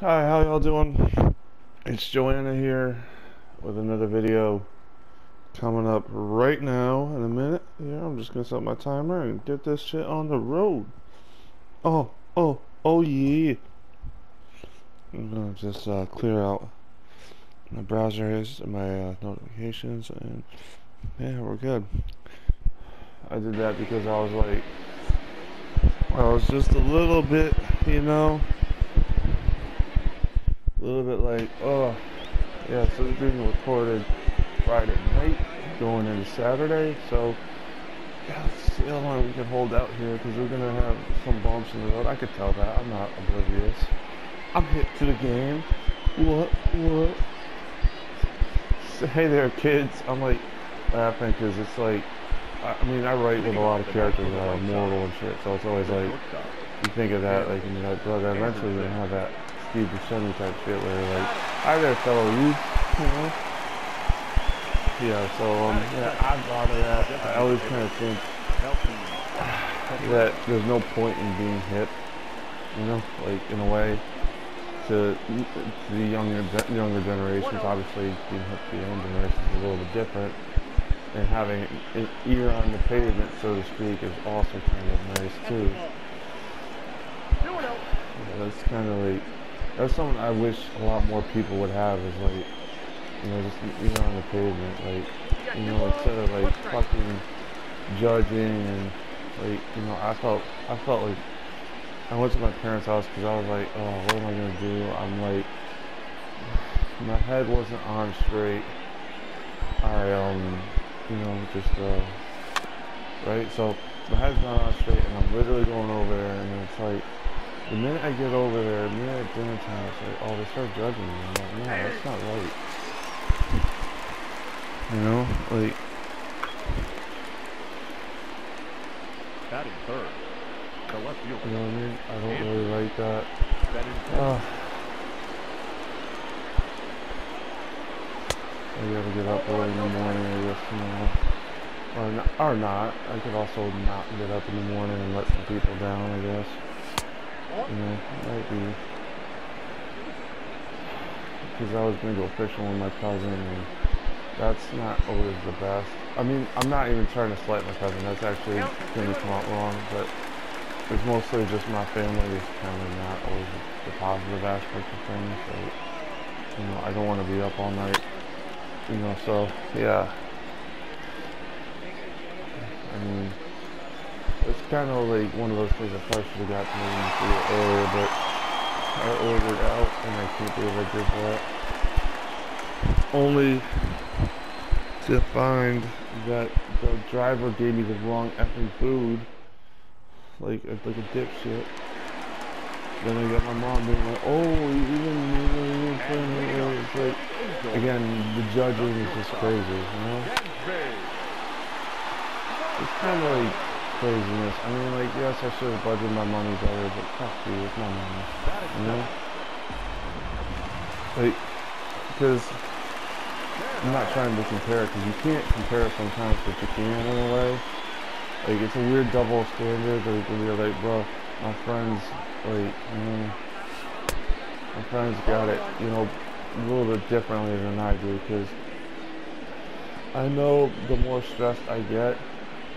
Hi, how y'all doing? It's Joanna here with another video coming up right now in a minute. Yeah, I'm just gonna set my timer and get this shit on the road. Oh yeah. I'm gonna just clear out my browser and my notifications, and yeah, we're good. I did that because I was just a little bit, a little bit like, oh, yeah, so it's being recorded Friday night, going into Saturday, so yeah, let's see how long we can hold out here, because we're going to have some bumps in the road. I could tell that. I'm not oblivious. I'm hip to the game. What? So, hey there, kids. I'm like laughing because it's like, I write with a lot of characters that are immortal and shit, so it's always like, you think of that, like, and you're like, bro, eventually you're going to have that Steve Buscemi type shit where you're like, hi there, fellow you know? Yeah, so, yeah, I thought of that. I always kind of think that there's no point in being hip, like, in a way, to the younger generations. Obviously, being hip to the younger generation is a little bit different, and having an ear on the pavement, so to speak, is also kind of nice, too. Yeah, that's kind of like, that's something I wish a lot more people would have, is like, just ear on the pavement, like, instead of like fucking judging and like, I felt like I went to my parents' house because I was like, oh, what am I gonna do? I'm like, my head wasn't on straight. Right, so my head's not on straight, and I'm literally going over there, and it's like, the minute I get over there, the minute at dinner time, it's like, oh, they start judging me. I'm like, no, that's not right. Like, batting third, the left fielder. You know what I mean? I don't really like that. I gotta get up early in the morning, I guess, tomorrow. Or not. I could also not get up in the morning and let some people down, I guess. Might be. Because I was gonna go fishing with my cousin, and that's not always the best. I mean, I'm not even trying to slight my cousin. That's actually gonna come out wrong, but it's mostly just my family is kind of not always the positive aspect of things. So, I don't want to be up all night. So yeah. I mean, it's kind of like one of those things I probably should have got to maybe earlier, but I ordered out, and I can't believe I did that. Only to find that the driver gave me the wrong effing food, like a dipshit. Then I got my mom being like, oh, it's like, again, the judging is just crazy, It's kind of like craziness. I mean, like, yes, I should have budgeted my money better, but fuck you, it's my money, Like, because I'm not trying to compare, because you can't compare sometimes, but you can in a way. Like, it's a weird double standard, like, when you're like, bro, my friends, like, my friends got it, a little bit differently than I do, because I know the more stressed I get,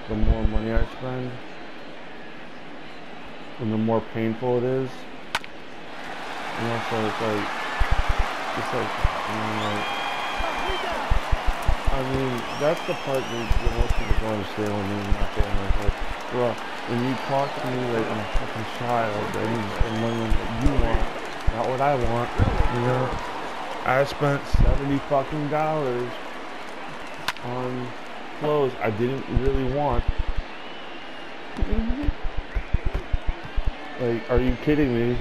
the more money I spend, and the more painful it is. So it's like, I mean, that's the part that most people don't understand when me and my family is like, bro, when you talk to me like I'm a fucking child, and you spend money on what you want, not what I want, I spent $70 fucking dollars on clothes I didn't really want. Like, are you kidding me,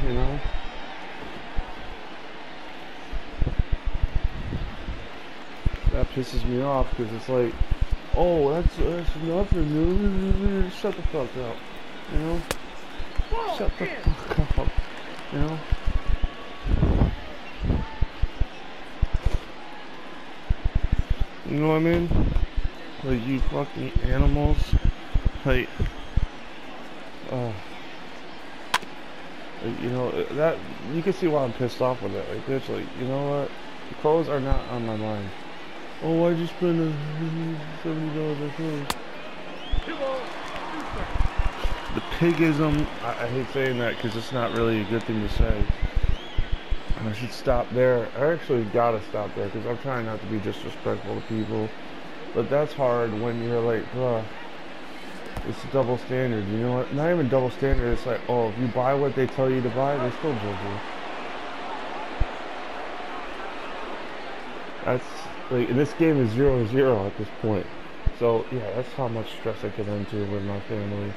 That pisses me off, because it's like, oh, that's nothing, shut the fuck up, Shut the fuck up, You know what I mean? Like, you fucking animals. Like, Like, you know, that, you can see why I'm pissed off with it. Like, it's like, you know what? The clothes are not on my mind. Oh, why'd you spend $70 on clothes? 2 balls, 2 strikes. The pigism, I hate saying that because it's not really a good thing to say. And I should stop there. I actually gotta stop there because I'm trying not to be disrespectful to people. But that's hard when you're like, bruh, it's a double standard. You know what? Not even double standard. It's like, oh, if you buy what they tell you to buy, they still judge you. That's like, and this game is 0-0 at this point. So yeah, that's how much stress I get into with my family.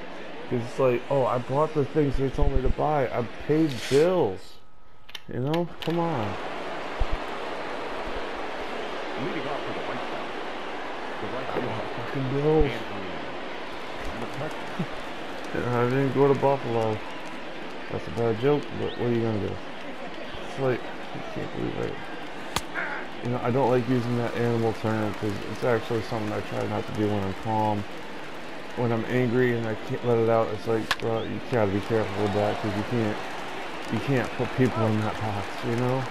Because it's like, oh, I bought the things they told me to buy. I paid bills. You know? Come on. Leading off for the White Sox. The right I fielder, bought fucking bills. Andrew. I didn't go to Buffalo. That's a bad joke, but what are you gonna do? It's like, I can't believe it. You know, I don't like using that animal term because it's actually something I try not to do when I'm calm. When I'm angry and I can't let it out, it's like, bro, you gotta be careful with that because you can't put people in that box, you know?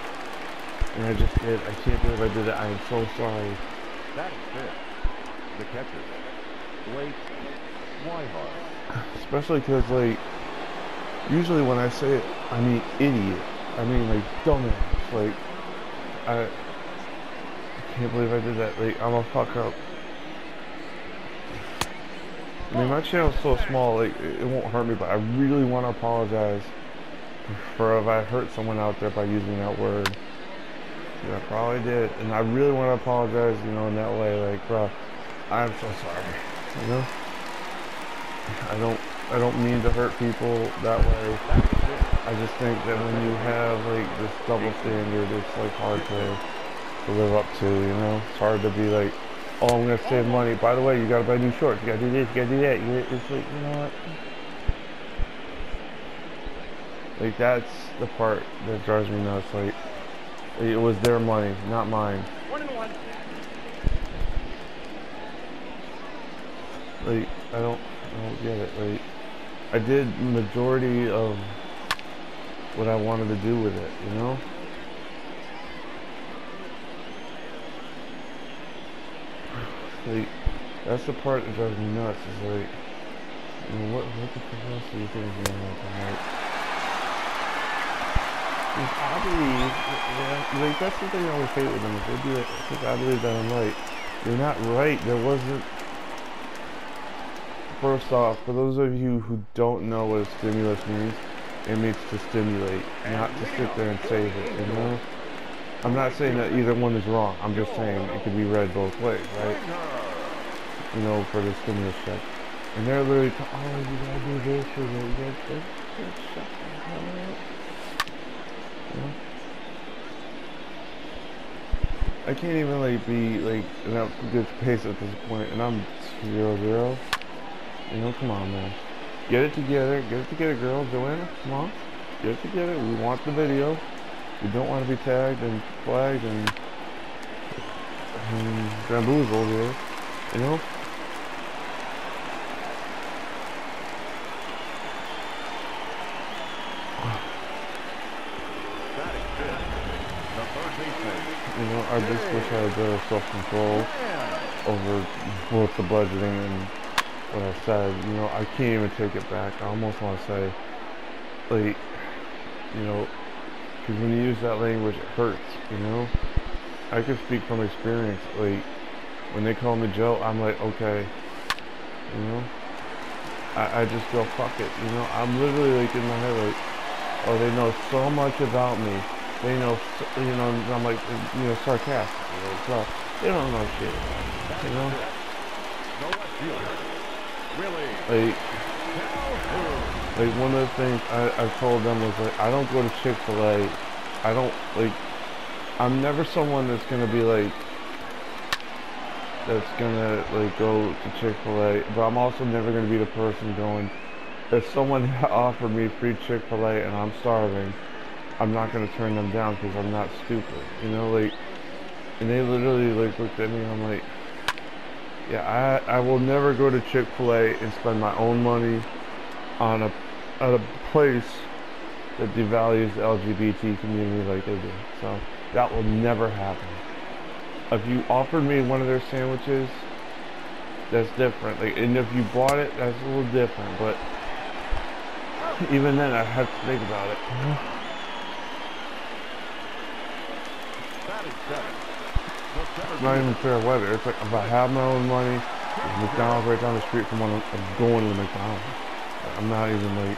And I just did. I can't believe I did it. I am so sorry. That is fair. The catcher, Blake Wyhart. Especially because, like, usually when I say it, I mean idiot. I mean, like, dumbass. Like, I can't believe I did that. Like, I'm a fuck up. I mean, my channel's so small, like, it won't hurt me, but I really want to apologize for if I hurt someone out there by using that word. Yeah, I probably did. And I really want to apologize, you know, in that way. Like, bro, I'm so sorry. You know? I don't mean to hurt people that way. I just think that when you have, like, this double standard, it's, like, hard to live up to, you know? It's hard to be like, oh, I'm going to save money. By the way, you got to buy new shorts. You got to do this. You got to do that. It's like, you know what? Like, that's the part that drives me nuts. Like, it was their money, not mine. 1-1. Like, I don't get it. Like, I did majority of what I wanted to do with it, you know? Like, that's the part that drives me nuts. Is like, you know, what the fuck else do you think is going on tonight? Because I believe, yeah, like, that's the thing I always hate with them. Is they do it because I believe that I'm right. You're not right. There wasn't. First off, for those of you who don't know what a stimulus means, it means to stimulate, not to sit there and save it, you know? I'm not saying that either one is wrong. I'm just saying it can be read both ways, right? You know, for the stimulus check. And they're literally, oh, you gotta do this or that. You gotta shut the hell up. You know? I can't even, like, be, like, in a good pace at this point, and I'm 0-0. You know, come on, man. Get it together, girl. Joanna, come on. Get it together. We want the video. We don't want to be tagged and flagged and bamboozled here. You know? That is good. The third baseman. You know, I just wish I had better self-control over both the budgeting and what I said. You know, I can't even take it back. I almost want to say, like, you know, because when you use that language, it hurts, you know? I can speak from experience. Like, when they call me Joe, I'm like, okay, you know? I just go, fuck it, you know? I'm literally, like, in my head, like, oh, they know so much about me. They know, so, you know, I'm like, you know, sarcastic. Like, well, they don't know shit, you know? No left fielder. Really? Like one of the things I told them was, like, I don't go to Chick-fil-A. I don't, like, I'm never someone that's gonna be like, that's gonna, like, go to Chick-fil-A, but I'm also never gonna be the person going, if someone offered me free Chick-fil-A and I'm starving, I'm not gonna turn them down because I'm not stupid, you know, like, and they literally, like, looked at me and I'm like, yeah, I will never go to Chick-fil-A and spend my own money on a place that devalues the LGBT community like they do. So that will never happen. If you offered me one of their sandwiches, that's different. Like, and if you bought it, that's a little different. But even then, I have to think about it. It's not even fair weather. It's like if I have my own money, there's McDonald's right down the street from when I'm going to the McDonald's. I'm not even like,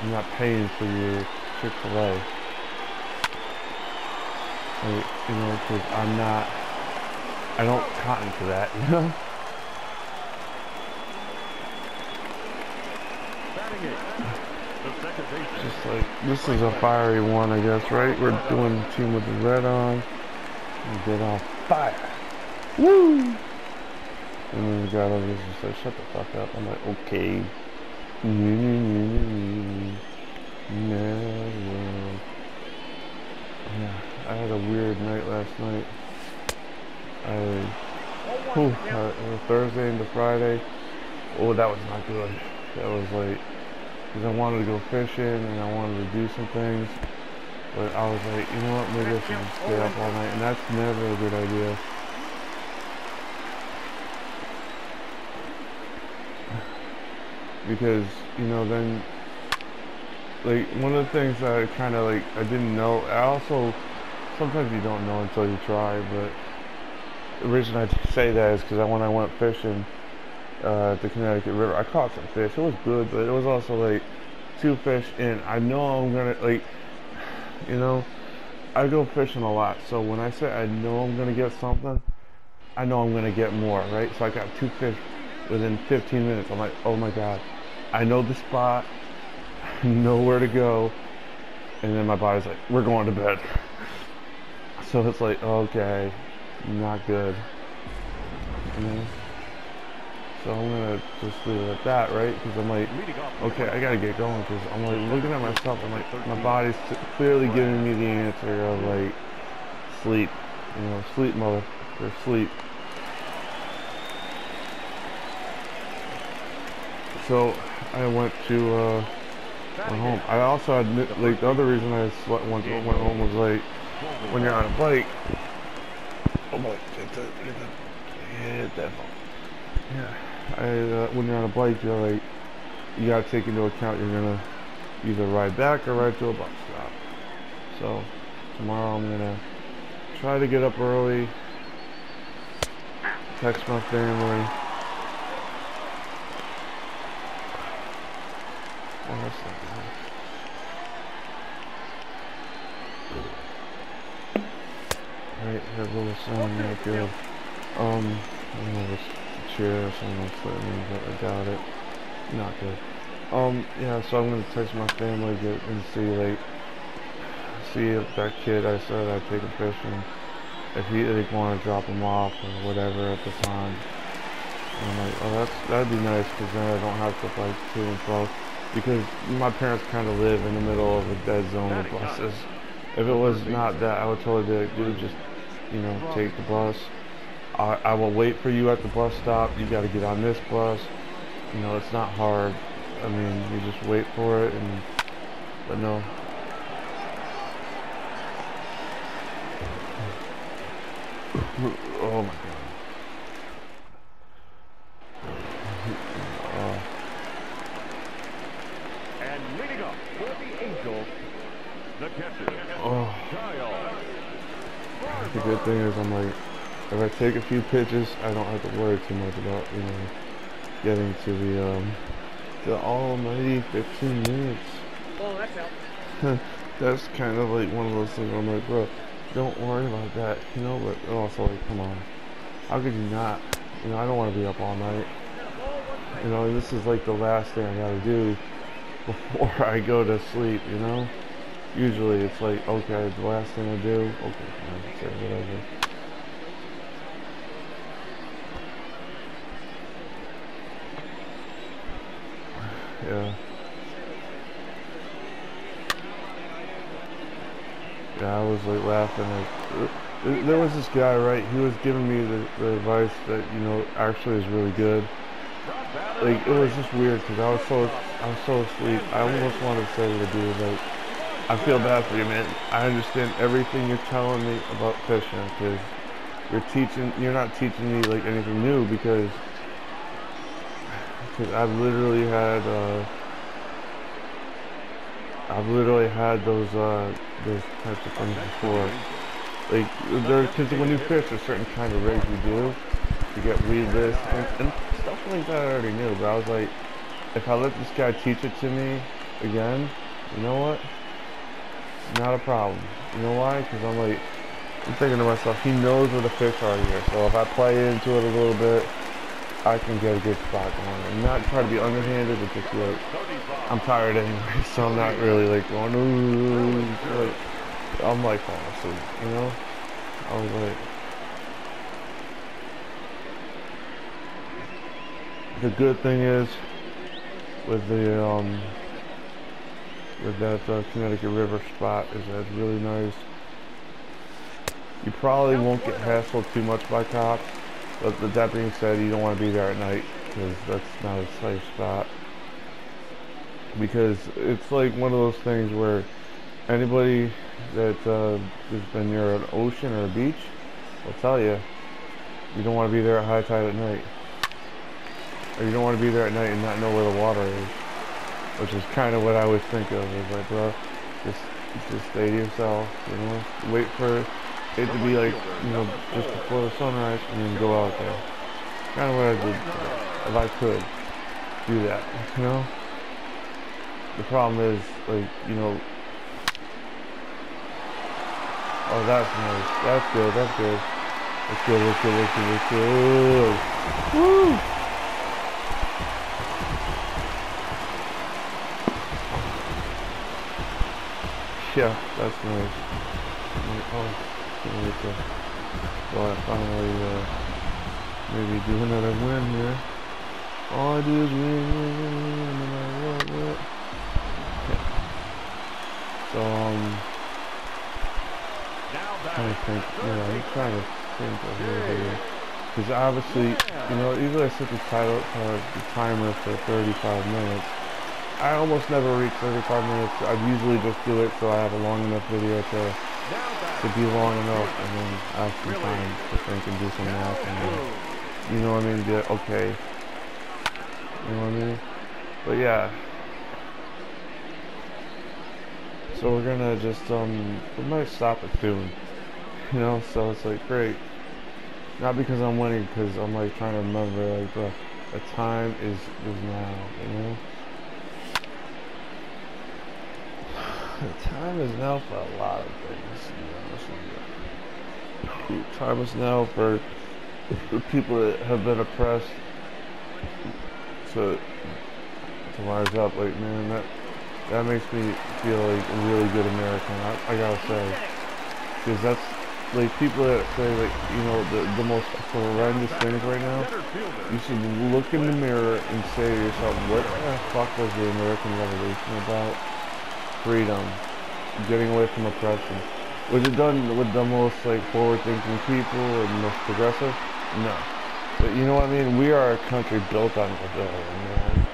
I'm not paying for your Chick-fil-A. Like, you know, because I don't cotton to that, you know? Just like, this is a fiery one, I guess, right? We're doing the team with the red on. And get on fire. Woo! And then the guy over there just like, shut the fuck up. I'm like, okay. Yeah, I had a weird night last night. Thursday into Friday. Oh, that was not good. That was like, because I wanted to go fishing and I wanted to do some things. But I was like, you know what, maybe I should just stay up all night. And that's never a good idea. Because, you know, then, like, one of the things that I kind of, like, I didn't know, I also, sometimes you don't know until you try, but the reason I say that is because when I went fishing at the Connecticut River, I caught some fish. It was good, but it was also, like, 2 fish in. I know I'm going to, like, you know, I go fishing a lot, so when I say I know I'm going to get something, I know I'm going to get more, right? So I got 2 fish within 15 minutes. I'm like, oh my God, I know the spot, I know where to go, and then my body's like, we're going to bed. So it's like, okay, not good, you know? So I'm going to just leave it at that, right? Because I'm like, okay, I got to get going, because I'm like looking at myself, I'm like, my body's clearly giving me the answer of like, sleep, you know, sleep mother, or sleep. So I went to my home. I also had, like, the other reason I went home was like, when you're on a bike, oh boy, hit that phone. Yeah, when you're on a bike, you're like, you gotta take into account you're gonna either ride back or ride to a bus stop. So tomorrow I'm gonna try to get up early, text my family. Oh, that's not good. Right, that little sound not good. I don't know if it's a chair or something that's letting me, but I doubt it. Not good. Yeah, so I'm gonna text my family and see if that kid I said I'd take him fishing, if they want to drop him off or whatever at the time. And I'm like, oh, that'd be nice, because then I don't have to like to and fro. Because my parents kind of live in the middle of a dead zone of buses. If it was not that, I would totally be like, dude, just, you know, take the bus. I will wait for you at the bus stop. You got to get on this bus. You know, it's not hard. I mean, you just wait for it, but no. Oh my God. And leading up for the Angels, the catcher. Oh. The good thing is, I'm like, if I take a few pitches, I don't have to worry too much about, you know, getting to the almighty 15 minutes. Oh, that helps. That's kind of like one of those things where I'm like, bro, don't worry about that, you know, but also like, come on, how could you not? You know, I don't want to be up all night. You know, this is like the last thing I gotta do before I go to sleep, you know? Usually it's like, okay, the last thing I do, okay, fine, say whatever. Yeah. Yeah, I was like laughing. Like, there was this guy, right? He was giving me the advice that, you know, actually is really good. Like, it was just weird because I was so asleep. I almost wanted to say to the dude, like, I feel bad for you, man. I understand everything you're telling me about fishing because you're not teaching me like anything new because I've literally had those types of things before. Like because when you fish a certain kind of rigs you do, you get weedless and stuff like that I already knew. But I was like, if I let this guy teach it to me again, you know what? Not a problem. You know why? Because I'm thinking to myself, he knows where the fish are here. So if I play into it a little bit, I can get a good spot going. And not try to be underhanded, but just be like, I'm tired anyway, so I'm not really like going, ooh, like, I'm like falling asleep, you know? I was like, the good thing is, with that Connecticut River spot is that it's really nice. You probably won't get hassled too much by cops, but with that being said, you don't want to be there at night because that's not a safe spot. Because it's like one of those things where anybody that has been near an ocean or a beach will tell you you don't want to be there at high tide at night, or you don't want to be there at night and not know where the water is. Which is kind of what I would think of. Is like, bro, just stay to yourself, you know. Wait for it to be like, you know, just before the sunrise, and then go out there. Kind of what I did, if I could do that, you know. The problem is, like, you know. Oh, that's nice. That's good. That's good. That's good. That's good. That's good. That's good. Woo! Yeah, that's nice. Oh, can't wait to go and finally maybe do another win here. All I do is win, no matter what. Yeah. So I'm trying to think of a video. Because obviously, you know, usually I set the timer for 35 minutes. I almost never reach 35 minutes. I usually just do it so I have a long enough video to be long enough, and then I have some time to think and do some math, and then, you know what I mean, get okay. You know what I mean? But yeah. So we're gonna just we might stop it soon. You know, so it's like great. Not because I'm winning, because I'm like trying to remember like the time is now, you know? The time is now for a lot of things, to be honest with you. Time is now for the people that have been oppressed to rise up. Like, man, that makes me feel like a really good American, I gotta say. Because that's, like, people that say, like, you know, the most horrendous things right now, you should look in the mirror and say to yourself, what the fuck was the American Revolution about? Freedom, getting away from oppression. Was it done with the most like forward-thinking people and most progressive? No. But you know what I mean? We are a country built on rebellion, man.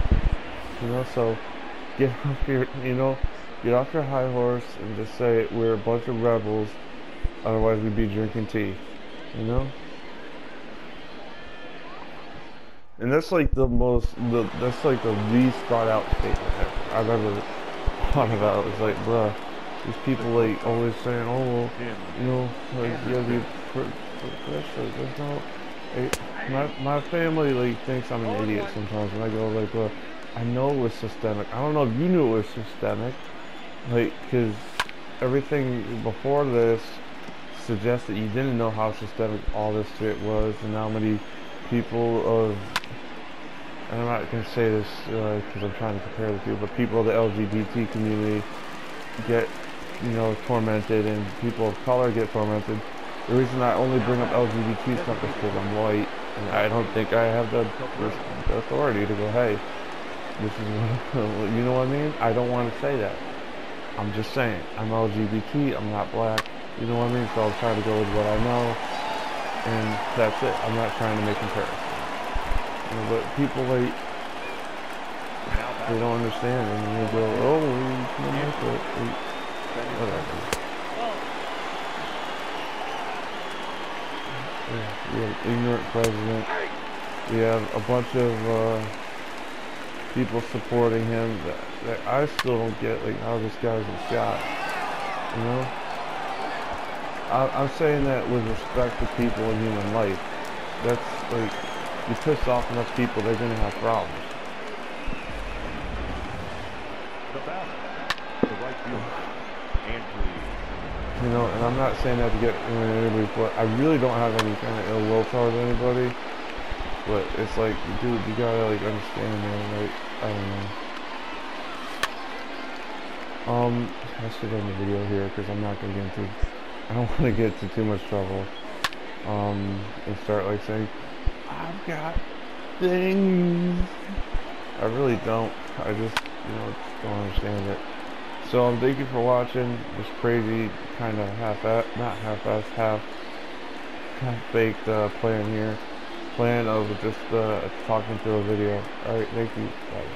You know, so get off your high horse and just say we're a bunch of rebels. Otherwise, we'd be drinking tea. You know. And that's like that's like the least thought out statement I've ever thought about. It's like, bruh, these people like always saying, oh, well, you know, like, you gotta be progressive. There's no, my family like thinks I'm an idiot sometimes when I go like, well, I know it was systemic. I don't know if you knew it was systemic, like, because everything before this suggests that you didn't know how systemic all this shit was, and how many people of, and I'm not going to say this because I'm trying to compare the two, but people of the LGBT community get, you know, tormented, and people of color get tormented. The reason I only bring up LGBT stuff is because I'm white, and I don't think I have the authority to go, hey, this is what, you know what I mean? I don't want to say that. I'm just saying, I'm LGBT, I'm not black, you know what I mean? So I'll try to go with what I know, and that's it. I'm not trying to make comparisons. You know, but people like, they don't understand, and they go, oh, you can't make it. Whatever. Yeah, we have an ignorant president. We have a bunch of people supporting him that I still don't get, like, how this guy's a shot. You know? I'm saying that with respect to people in human life. That's like, you piss off enough people, they're gonna have problems. The batter, the right fielder, Andrew. You know, and I'm not saying that to get anybody, but I really don't have any kind of ill will towards anybody. But it's like, dude, you gotta like understand, man. Like, I don't know. I should end the video here because I'm not gonna get into. I don't want to get into too much trouble. And start like saying, I've got things. I really don't. I just, just don't understand it. So thank you for watching this crazy kind of half-baked plan of just talking through a video. Alright, thank you. Bye.